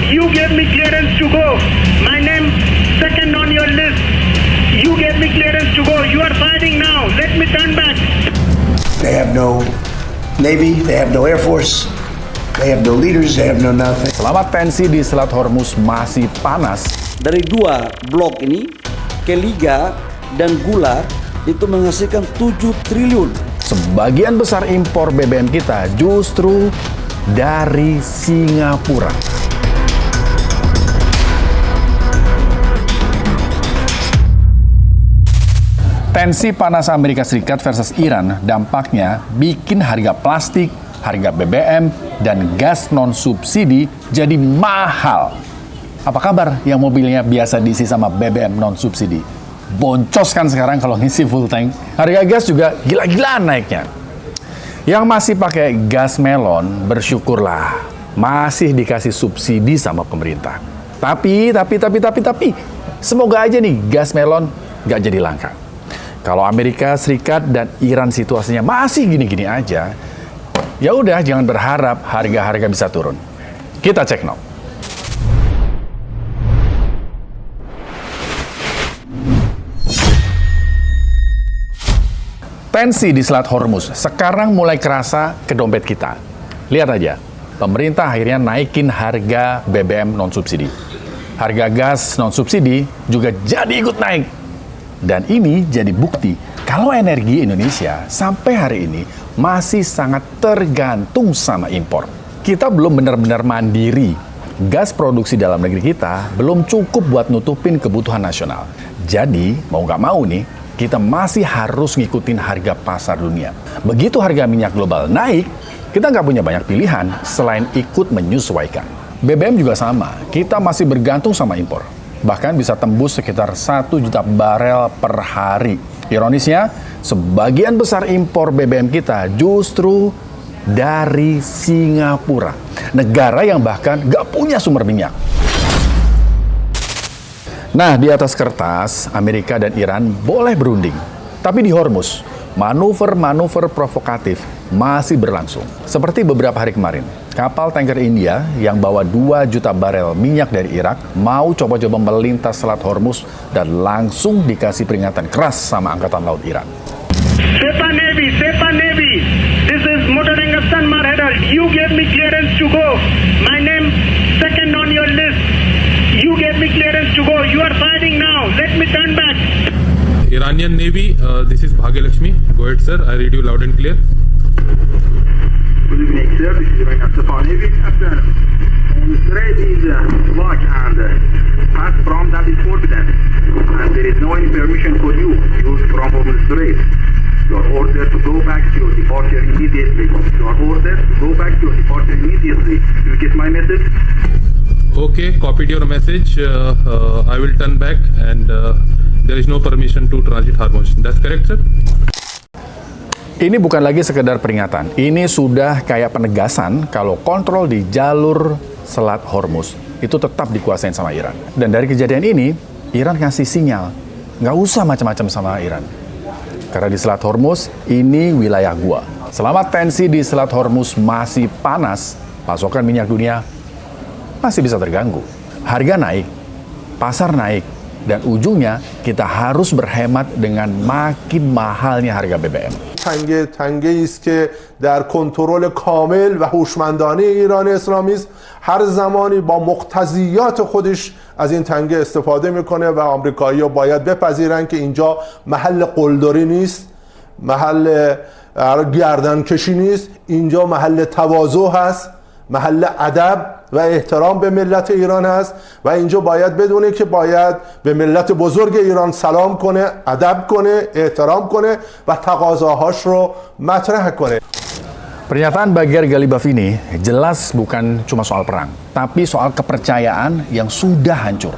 You gave me clearance to go. My name second on your list. You gave me clearance to go. You are fighting now. Let me turn back. They have no Navy, they have no Air Force, they have no leaders, they have no nothing. Selama tensi di Selat Hormuz masih panas, dari dua blok ini, Keliga dan gula itu menghasilkan 7 triliun. sebagian besar impor BBM kita justru dari Singapura. Tensi panas Amerika Serikat versus Iran dampaknya bikin harga plastik, harga BBM, dan gas non-subsidi jadi mahal. Apa kabar yang mobilnya biasa diisi sama BBM non-subsidi? Boncos kan sekarang kalau ngisi full tank. Harga gas juga gila-gilaan naiknya. Yang masih pakai gas melon, bersyukurlah masih dikasih subsidi sama pemerintah. Tapi, semoga aja nih gas melon nggak jadi langka. Kalau Amerika Serikat dan Iran situasinya masih gini-gini aja, ya udah jangan berharap harga-harga bisa turun. Kita cek no. Tensi di Selat Hormuz sekarang mulai kerasa ke dompet kita. Lihat aja, pemerintah akhirnya naikin harga BBM non-subsidi. Harga gas non-subsidi juga jadi ikut naik. Dan ini jadi bukti kalau energi Indonesia sampai hari ini masih sangat tergantung sama impor. Kita belum benar-benar mandiri. Gas produksi dalam negeri kita belum cukup buat nutupin kebutuhan nasional. Jadi, mau nggak mau nih, kita masih harus ngikutin harga pasar dunia. Begitu harga minyak global naik, kita nggak punya banyak pilihan selain ikut menyesuaikan. BBM juga sama, kita masih bergantung sama impor. Bahkan bisa tembus sekitar 1 juta barel per hari. Ironisnya, sebagian besar impor BBM kita justru dari Singapura. Negara yang bahkan nggak punya sumber minyak. Nah, di atas kertas, Amerika dan Iran boleh berunding. Tapi di Hormuz, manuver-manuver provokatif masih berlangsung. Seperti beberapa hari kemarin, kapal tanker India yang bawa 2 juta barel minyak dari Irak mau coba-coba melintas Selat Hormuz dan langsung dikasih peringatan keras sama Angkatan Laut Iran. Sepa Navy. This is Motoranga Sanmar Herald. You gave me clearance to go. My name second on your list. You gave me clearance to go. You are fighting now. Let me turn back. Iranian Navy, this is Bhagyalakshmi. Go ahead, sir. I read you loud and clear. Good evening, sir. This is Iranian Sepa Navy. Captain, on the thread is blocked and pass from that is forbidden. And there is no any permission for you to use from over the Strait. You are ordered to go back to your departure immediately. You are ordered to go back to your departure immediately. Do you get my message? Okay, copied your message. I will turn back and there is no permission to transit Hormuz. That's correct, sir? Ini bukan lagi sekedar peringatan. Ini sudah kayak penegasan kalau kontrol di jalur Selat Hormuz itu tetap dikuasain sama Iran. Dan dari kejadian ini, Iran ngasih sinyal, nggak usah macam-macam sama Iran. Karena di Selat Hormuz, ini wilayah gua. Selama tensi di Selat Hormuz masih panas, pasokan minyak dunia masih bisa terganggu. Harga naik, pasar naik, dan ujungnya kita harus berhemat dengan makin mahalnya harga BBM. تنگه است که در کنترل کامل و هوشمندانه ایران اسلامی است. هر زمانی با مقتضیات خودش از این تنگه استفاده میکنه و آمریکایی‌ها باید بپذیرن که اینجا محل قلدری نیست، محل گردنکشی نیست، اینجا محل تواضع هست، محل ادب و احترام به ملت ایران هست و اینجا باید بدونه که باید به ملت بزرگ ایران سلام کنه، ادب کنه، احترام کنه و تقاضاهاش رو مطرح کنه. Pernyataan Bagher Ghalibaf ini jelas bukan cuma soal perang, tapi soal kepercayaan yang sudah hancur.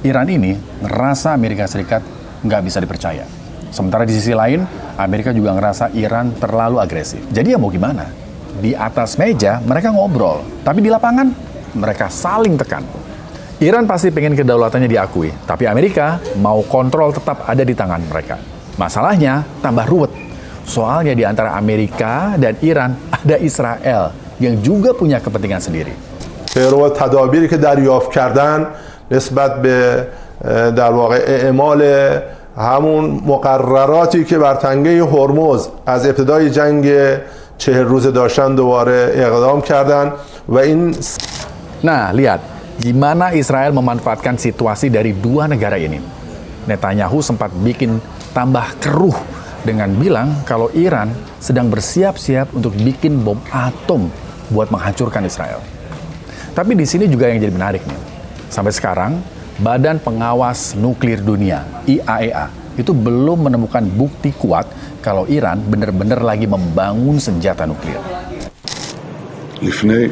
Iran ini ngerasa Amerika Serikat nggak bisa dipercaya. Sementara di sisi lain, Amerika juga ngerasa Iran terlalu agresif. Jadi ya mau gimana? Di atas meja mereka ngobrol, tapi di lapangan mereka saling tekan. Iran pasti pengen kedaulatannya diakui, tapi Amerika mau kontrol tetap ada di tangan mereka. Masalahnya tambah ruwet. Soalnya di antara Amerika dan Iran ada Israel yang juga punya kepentingan sendiri. پیرو تدابیری که دریافت کردن نسبت به در واقع اعمال همون مقرراتی که بر تنگه هرمز از ابتدای جنگ 40 روزه داشتن دوباره اقدام کردن و این. Nah, lihat gimana Israel memanfaatkan situasi dari dua negara ini. Netanyahu sempat bikin tambah keruh dengan bilang kalau Iran sedang bersiap-siap untuk bikin bom atom buat menghancurkan Israel. Tapi di sini juga yang jadi menarik nih. Sampai sekarang, Badan Pengawas Nuklir Dunia, IAEA, itu belum menemukan bukti kuat kalau Iran benar-benar lagi membangun senjata nuklir. לפני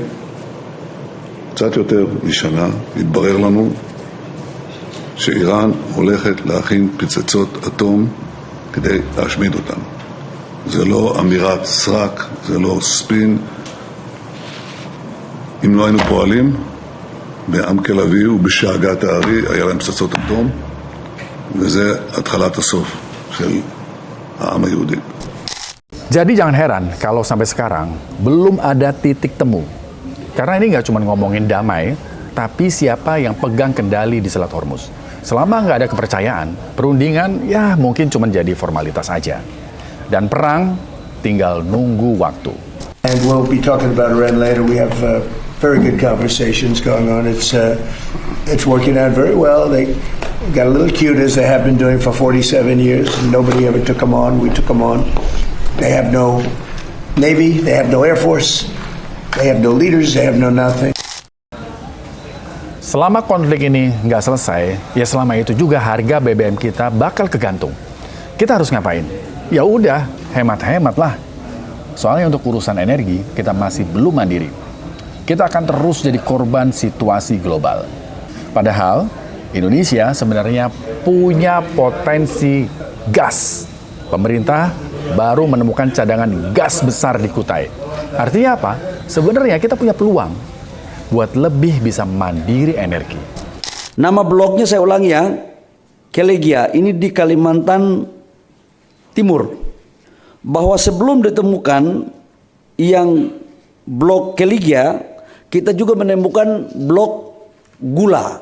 קצת יותר משנה התברר לנו שאיראן הולכת להכין פצצות אטום כדי להשמיד אותם. זה לא אמירת סרק, זה לא ספין. אם לא היינו פועלים, בעמק הלוי ובשאגת הארי היה להם פצצות אטום, וזה התחלת הסוף של העם היהודי. Jadi jangan heran kalau sampai sekarang belum ada titik temu. Karena ini nggak cuma ngomongin damai, tapi siapa yang pegang kendali di Selat Hormuz. Selama nggak ada kepercayaan, perundingan ya mungkin cuma jadi formalitas aja. Dan perang tinggal nunggu waktu. And we'll be talking about Iran later. We have very good conversations going on. It's working out very well. They got a little cute as they have been doing for 47 years. Nobody ever took them on. We took them on. They have no Navy. They have no Air Force. They have no leaders. They have no nothing. Selama konflik ini nggak selesai, ya selama itu juga harga BBM kita bakal kegantung. Kita harus ngapain? Ya udah, hemat-hemat lah. Soalnya untuk urusan energi, kita masih belum mandiri. Kita akan terus jadi korban situasi global. Padahal, Indonesia sebenarnya punya potensi gas. Pemerintah baru menemukan cadangan gas besar di Kutai. Artinya apa? Sebenarnya kita punya peluang buat lebih bisa mandiri energi. Nama bloknya saya ulangi ya, Kelegia, ini di Kalimantan Timur. Bahwa sebelum ditemukan yang blok Kelegia, kita juga menemukan blok gula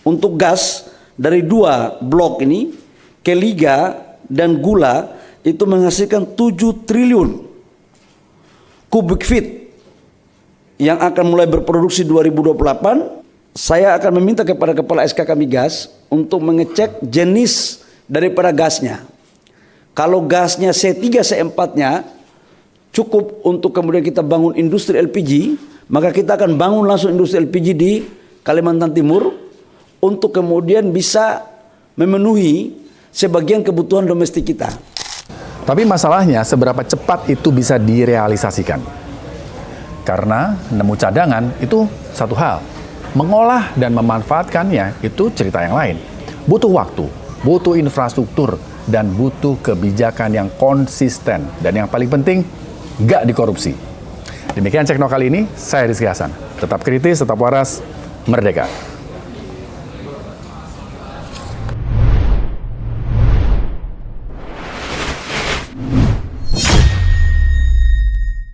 untuk gas dari dua blok ini, Kelegia dan gula, itu menghasilkan 7 triliun kubik feet yang akan mulai berproduksi 2028. Saya akan meminta kepada Kepala SKK Migas untuk mengecek jenis daripada gasnya. Kalau gasnya C3, C4-nya cukup untuk kemudian kita bangun industri LPG, maka kita akan bangun langsung industri LPG di Kalimantan Timur untuk kemudian bisa memenuhi sebagian kebutuhan domestik kita. Tapi masalahnya seberapa cepat itu bisa direalisasikan. Karena nemu cadangan itu satu hal. Mengolah dan memanfaatkannya itu cerita yang lain. Butuh waktu, butuh infrastruktur, dan butuh kebijakan yang konsisten. Dan yang paling penting, nggak dikorupsi. Demikian Cekno kali ini, saya Rizky Hasan. Tetap kritis, tetap waras, merdeka.